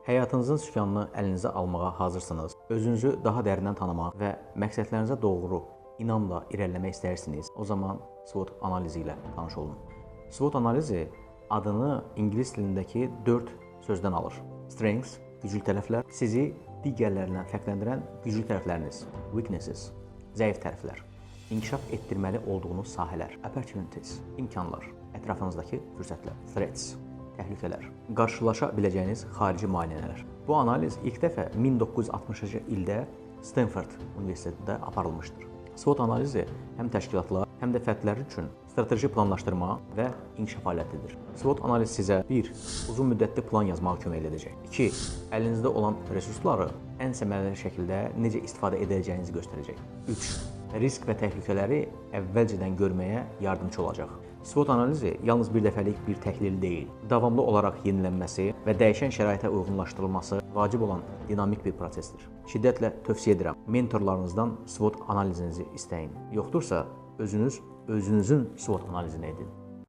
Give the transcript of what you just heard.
Həyatınızın sükanını əlinizə almağa hazırsınız, özünüzü daha dərindən tanımaq və məqsədlərinizə doğru inamla irəliləmək istəyirsiniz, o zaman SWOT analizi ilə tanış olun. SWOT analizi adını ingilis dilindəki 4 sözdən alır. Strengths, güclü tərəflər, sizi digərlərindən fərqləndirən güclü tərəfləriniz, weaknesses, zəif tərəflər, inkişaf etdirməli olduğunuz sahələr, opportunities, imkanlar, ətrafınızdakı fürsətlər, threats, təhlükələr, qarşılaşa biləcəyiniz xarici maneələr. Bu analiz ilk dəfə 1960-cı ildə Stanford Universitetində aparılmışdır. SWOT analizi həm təşkilatlar, həm də fərdlər üçün strateji planlaşdırma və inkişaf alətidir. SWOT analizi sizə 1. Uzun müddətli plan yazmağa kömək edəcək. 2. Əlinizdə olan resursları ən səmərəli şəkildə necə istifadə edəcəyinizi göstərəcək. 3. Risk və təhlükələri əvvəlcədən görməyə yardımcı olacaq. SWOT analizi yalnız bir dəfəlik bir təhlil deyil, davamlı olaraq yenilənməsi və dəyişən şəraitə uyğunlaşdırılması vacib olan dinamik bir prosesdir. Şiddətlə tövsiyə edirəm, mentorlarınızdan SWOT analizinizi istəyin. Yoxdursa, özünüzün SWOT analizini edin.